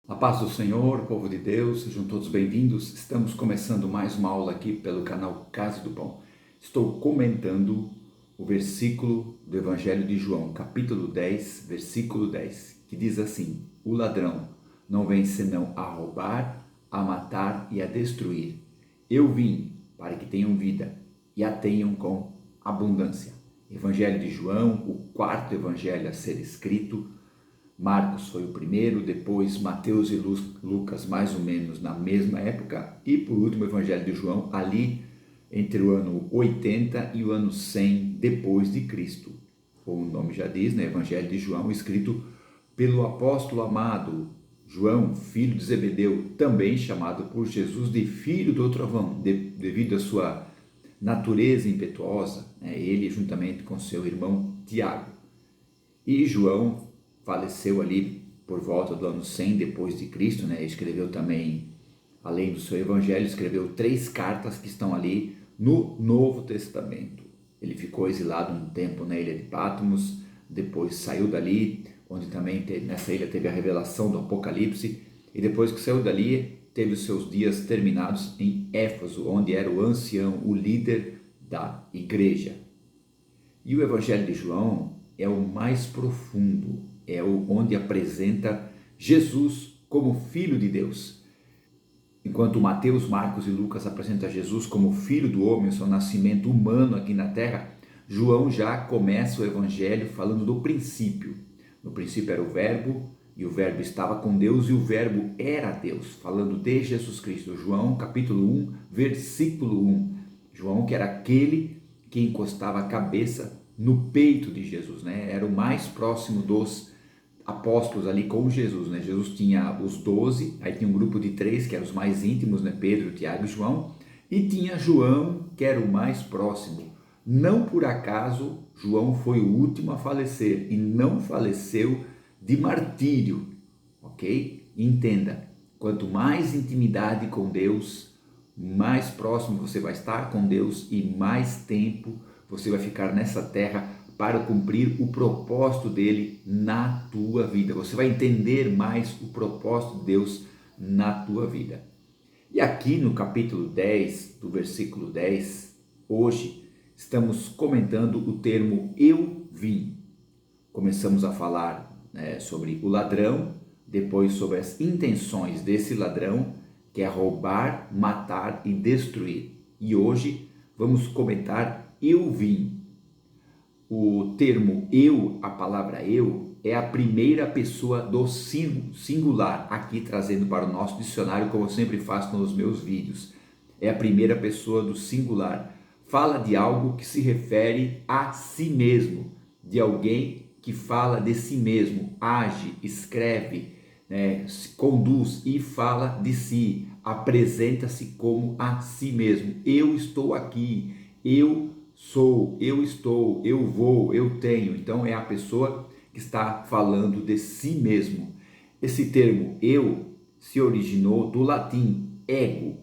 A paz do Senhor, povo de Deus, sejam todos bem-vindos. Estamos começando mais uma aula aqui pelo canal Casa do Pão. Estou comentando o versículo do Evangelho de João, capítulo 10, versículo 10, que diz assim: O ladrão não vem senão a roubar, a matar e a destruir. Eu vim para que tenham vida e a tenham com abundância. Evangelho de João, o quarto evangelho a ser escrito. Marcos foi o primeiro, depois Mateus e Lucas mais ou menos na mesma época e por último o Evangelho de João ali entre o ano 80 e o ano 100 depois de Cristo. Como o nome já diz, né? Evangelho de João, escrito pelo apóstolo amado João, filho de Zebedeu, também chamado por Jesus de filho do trovão, devido à sua natureza impetuosa, né? Ele juntamente com seu irmão Tiago. E João faleceu ali por volta do ano 100 depois de Cristo, né? Escreveu também, além do seu evangelho, escreveu 3 cartas que estão ali no Novo Testamento. Ele ficou exilado um tempo na ilha de Patmos, depois saiu dali, onde também nessa ilha teve a revelação do Apocalipse, e depois que saiu dali, teve os seus dias terminados em Éfeso, onde era o ancião, o líder da igreja. E o Evangelho de João é o mais profundo, onde apresenta Jesus como Filho de Deus. Enquanto Mateus, Marcos e Lucas apresentam Jesus como Filho do homem, o seu nascimento humano aqui na terra, João já começa o Evangelho falando do princípio. No princípio era o Verbo, e o Verbo estava com Deus, e o Verbo era Deus, falando de Jesus Cristo. João capítulo 1, versículo 1. João, que era aquele que encostava a cabeça no peito de Jesus, né? Era o mais próximo dos apóstolos ali com Jesus, né? Jesus tinha os 12, aí tinha um grupo de 3 que eram os mais íntimos, né? Pedro, Tiago e João, e tinha João, que era o mais próximo. Não por acaso João foi o último a falecer e não faleceu de martírio, ok? Entenda, quanto mais intimidade com Deus, mais próximo você vai estar com Deus e mais tempo você vai ficar nessa terra para cumprir o propósito dele na tua vida. Você vai entender mais o propósito de Deus na tua vida. E aqui no capítulo 10, do versículo 10, hoje estamos comentando o termo eu vim. Começamos a falar sobre o ladrão, depois sobre as intenções desse ladrão, que é roubar, matar e destruir. E hoje vamos comentar eu vim. O termo eu, a palavra eu, é a primeira pessoa do singular, aqui trazendo para o nosso dicionário, como eu sempre faço nos meus vídeos. É a primeira pessoa do singular. Fala de algo que se refere a si mesmo, de alguém que fala de si mesmo, age, escreve, conduz e fala de si, apresenta-se como a si mesmo. Eu estou aqui, eu sou, eu estou, eu vou, eu tenho. Então é a pessoa que está falando de si mesmo. Esse termo eu se originou do latim ego.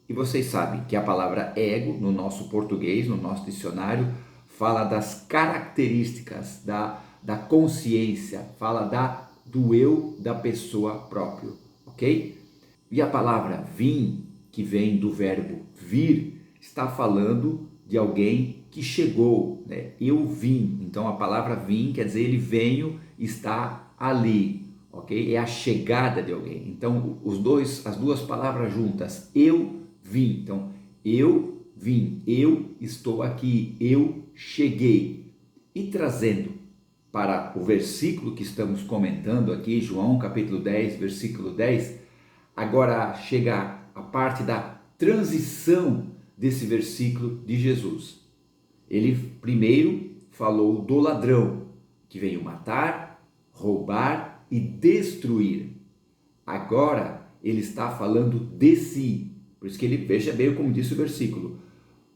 E vocês sabem que a palavra ego, no nosso português, no nosso dicionário, fala das características da consciência, fala do eu da pessoa própria, ok? E a palavra vim, que vem do verbo vir, está falando de alguém que chegou, né? Eu vim. Então a palavra vim quer dizer ele veio, está ali, ok? É a chegada de alguém. Então as duas palavras juntas, eu vim. Então eu vim, eu estou aqui, eu cheguei. E trazendo para o versículo que estamos comentando aqui, João capítulo 10, versículo 10, agora chega a parte da transição desse versículo de Jesus. Ele primeiro falou do ladrão, que veio matar, roubar e destruir. Agora ele está falando de si. Por isso que ele, veja bem como disse o versículo,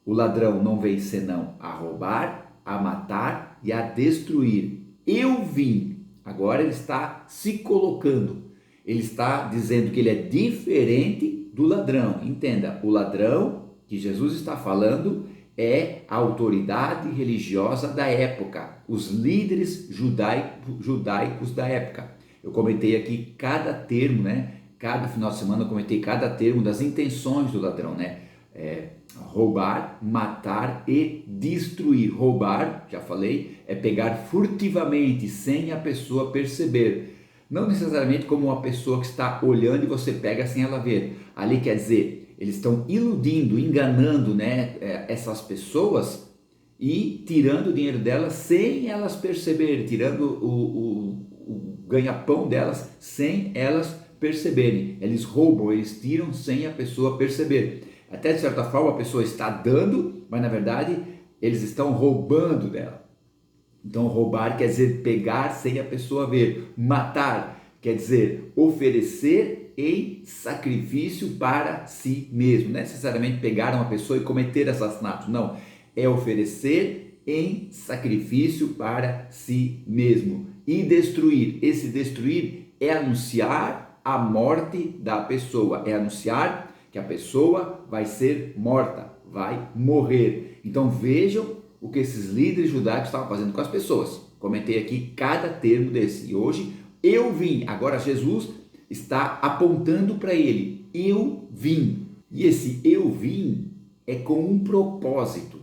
o ladrão não veio senão a roubar, a matar e a destruir. Eu vim. Agora ele está se colocando. Ele está dizendo que ele é diferente do ladrão. Entenda, o ladrão que Jesus está falando é a autoridade religiosa da época, os líderes judaicos da época. Eu comentei aqui cada termo, né? Cada final de semana eu comentei cada termo das intenções do ladrão, né? Roubar, matar e destruir. Roubar, já falei, é pegar furtivamente, sem a pessoa perceber. Não necessariamente como uma pessoa que está olhando e você pega sem ela ver. Ali quer dizer, eles estão iludindo, enganando, né, essas pessoas e tirando o dinheiro delas sem elas perceberem, tirando o ganha-pão delas sem elas perceberem. Eles roubam, eles tiram sem a pessoa perceber. Até de certa forma a pessoa está dando, mas na verdade eles estão roubando dela. Então roubar quer dizer pegar sem a pessoa ver. Matar quer dizer oferecer em sacrifício para si mesmo. Não é necessariamente pegar uma pessoa e cometer assassinato, não. É oferecer em sacrifício para si mesmo. E destruir. Esse destruir é anunciar a morte da pessoa. É anunciar que a pessoa vai ser morta, vai morrer. Então vejam o que esses líderes judaicos estavam fazendo com as pessoas. Comentei aqui cada termo desse. E hoje eu vim. Agora Jesus está apontando para ele. Eu vim. E esse eu vim é com um propósito.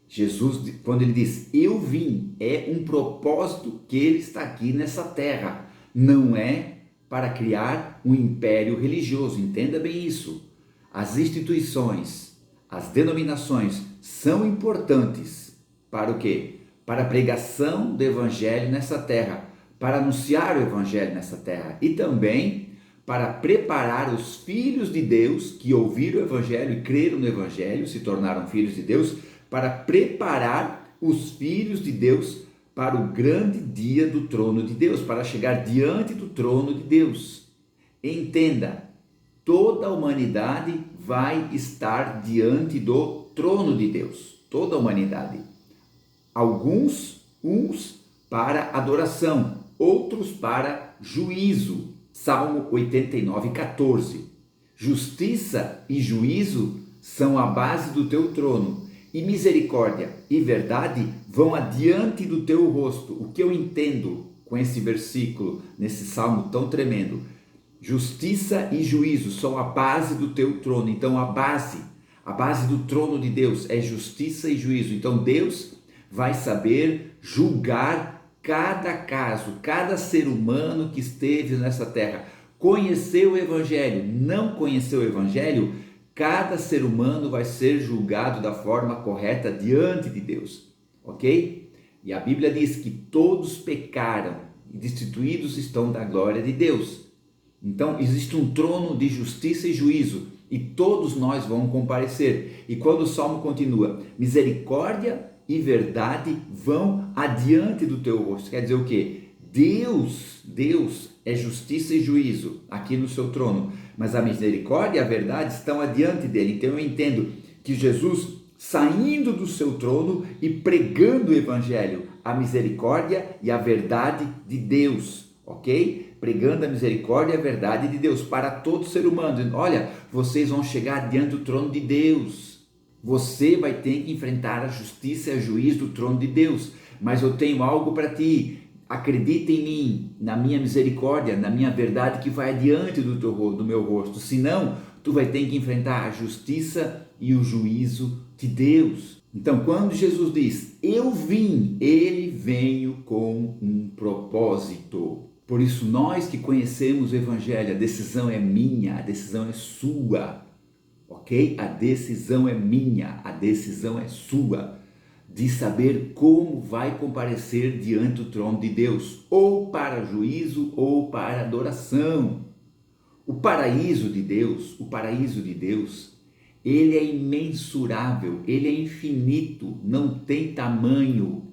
Jesus, quando ele diz eu vim, é um propósito que ele está aqui nessa terra. Não é para criar um império religioso. Entenda bem isso. As instituições, as denominações são importantes para o quê? Para a pregação do evangelho nessa terra, para anunciar o evangelho nessa terra e também para preparar os filhos de Deus que ouviram o evangelho e creram no evangelho, se tornaram filhos de Deus, para preparar os filhos de Deus para o grande dia do trono de Deus, para chegar diante do trono de Deus. Entenda, toda a humanidade vai estar diante do trono de Deus. Toda a humanidade. Uns para adoração, outros para juízo. Salmo 89, 14. Justiça e juízo são a base do teu trono, e misericórdia e verdade vão adiante do teu rosto. O que eu entendo com esse versículo, nesse salmo tão tremendo? Justiça e juízo são a base do teu trono. Então a base do trono de Deus é justiça e juízo. Então Deus vai saber julgar cada caso, cada ser humano que esteve nessa terra. Conheceu o evangelho, não conheceu o evangelho, cada ser humano vai ser julgado da forma correta diante de Deus, ok? E a Bíblia diz que todos pecaram e destituídos estão da glória de Deus. Então existe um trono de justiça e juízo e todos nós vamos comparecer. E quando o salmo continua, misericórdia e verdade vão adiante do teu rosto. Quer dizer o quê? Deus é justiça e juízo aqui no seu trono, mas a misericórdia e a verdade estão adiante dele. Então eu entendo que Jesus, saindo do seu trono e pregando o evangelho, a misericórdia e a verdade de Deus, ok? Pregando a misericórdia e a verdade de Deus para todo ser humano, dizendo, olha, vocês vão chegar diante do trono de Deus. Você vai ter que enfrentar a justiça e o juízo do trono de Deus, mas eu tenho algo para ti. Acredita em mim, na minha misericórdia, na minha verdade que vai adiante do meu rosto. Senão, tu vai ter que enfrentar a justiça e o juízo de Deus. Então, quando Jesus diz, eu vim, ele veio com um propósito. Por isso, nós que conhecemos o evangelho, a decisão é minha, a decisão é sua. Ok? A decisão é minha, a decisão é sua, de saber como vai comparecer diante do trono de Deus, ou para juízo ou para adoração. O paraíso de Deus, ele é imensurável, ele é infinito, não tem tamanho.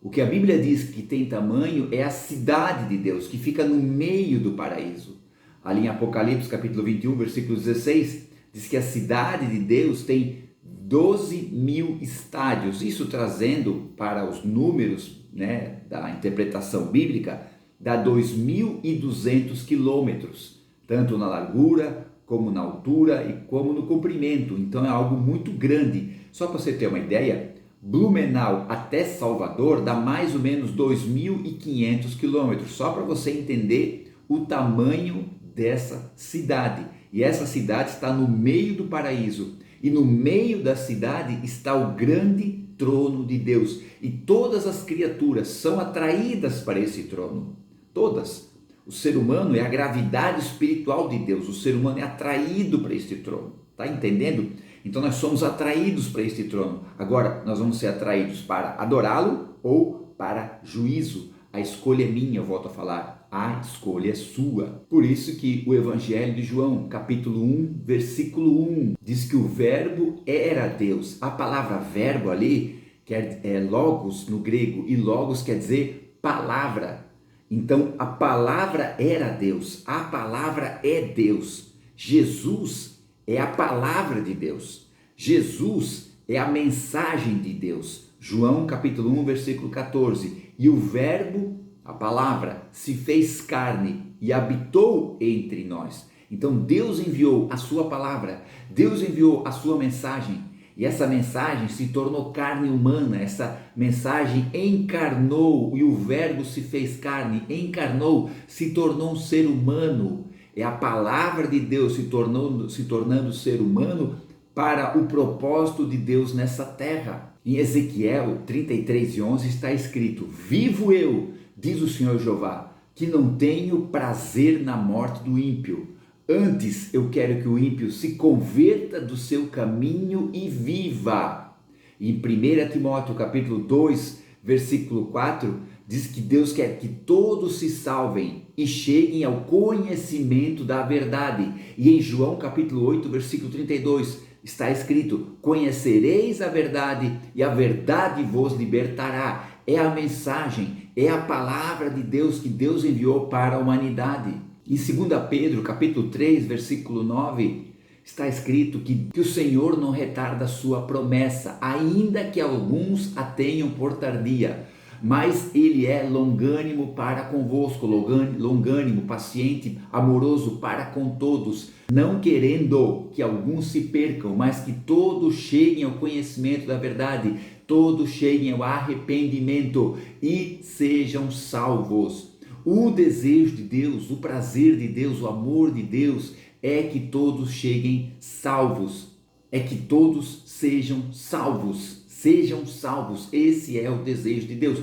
O que a Bíblia diz que tem tamanho é a cidade de Deus, que fica no meio do paraíso. Ali em Apocalipse capítulo 21, versículo 16, diz que a cidade de Deus tem 12.000 estádios, isso trazendo para os números, né, da interpretação bíblica, dá 2.200 quilômetros, tanto na largura, como na altura e como no comprimento. Então é algo muito grande. Só para você ter uma ideia, Blumenau até Salvador dá mais ou menos 2.500 quilômetros, só para você entender o tamanho dessa cidade. E essa cidade está no meio do paraíso, e no meio da cidade está o grande trono de Deus, e todas as criaturas são atraídas para esse trono, todas. O ser humano é a gravidade espiritual de Deus, o ser humano é atraído para este trono, está entendendo? Então nós somos atraídos para este trono. Agora nós vamos ser atraídos para adorá-lo ou para juízo. A escolha é minha, eu volto a falar, a escolha é sua. Por isso que o Evangelho de João, capítulo 1, versículo 1, diz que o verbo era Deus. A palavra verbo ali é logos no grego, e logos quer dizer palavra. Então a palavra era Deus, a palavra é Deus. Jesus é a palavra de Deus. Jesus é a mensagem de Deus. João capítulo 1, versículo 14. E o verbo, a palavra, se fez carne e habitou entre nós. Então Deus enviou a sua palavra, Deus enviou a sua mensagem, e essa mensagem se tornou carne humana, essa mensagem encarnou, e o verbo se fez carne, encarnou, se tornou um ser humano. É a palavra de Deus se tornando ser humano para o propósito de Deus nessa terra. Em Ezequiel 33:11 está escrito: vivo eu, diz o Senhor Jeová, que não tenho prazer na morte do ímpio. Antes eu quero que o ímpio se converta do seu caminho e viva. Em 1 Timóteo capítulo 2, versículo 4, diz que Deus quer que todos se salvem e cheguem ao conhecimento da verdade. E em João capítulo 8, versículo 32, está escrito: conhecereis a verdade e a verdade vos libertará. É a mensagem, é a palavra de Deus que Deus enviou para a humanidade. Em 2 Pedro capítulo 3, versículo 9, está escrito que o Senhor não retarda a sua promessa, ainda que alguns a tenham por tardia, mas Ele é longânimo para convosco, longânimo, paciente, amoroso para com todos, não querendo que alguns se percam, mas que todos cheguem ao conhecimento da verdade, todos cheguem ao arrependimento e sejam salvos. O desejo de Deus, o prazer de Deus, o amor de Deus é que todos cheguem salvos, é que todos sejam salvos. Sejam salvos, esse é o desejo de Deus.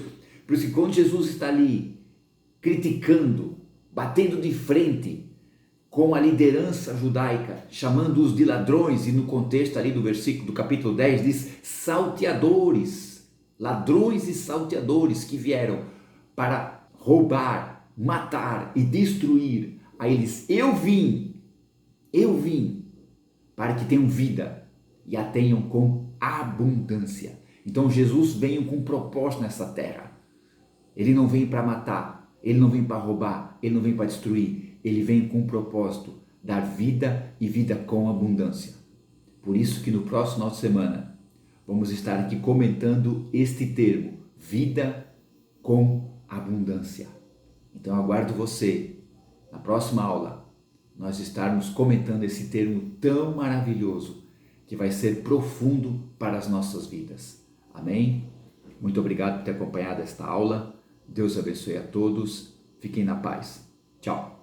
Por isso que quando Jesus está ali criticando, batendo de frente com a liderança judaica, chamando-os de ladrões, e no contexto ali do versículo do capítulo 10 diz ladrões e salteadores que vieram para roubar, matar e destruir. Aí ele diz: eu vim para que tenham vida e a tenham com abundância. Então Jesus veio com um propósito nessa terra. Ele não vem para matar, ele não vem para roubar, ele não vem para destruir. Ele vem com um propósito: dar vida e vida com abundância. Por isso que no próximo final de semana vamos estar aqui comentando este termo, vida com abundância. Então aguardo você na próxima aula, nós estarmos comentando esse termo tão maravilhoso que vai ser profundo para as nossas vidas. Amém? Muito obrigado por ter acompanhado esta aula. Deus abençoe a todos. Fiquem na paz. Tchau.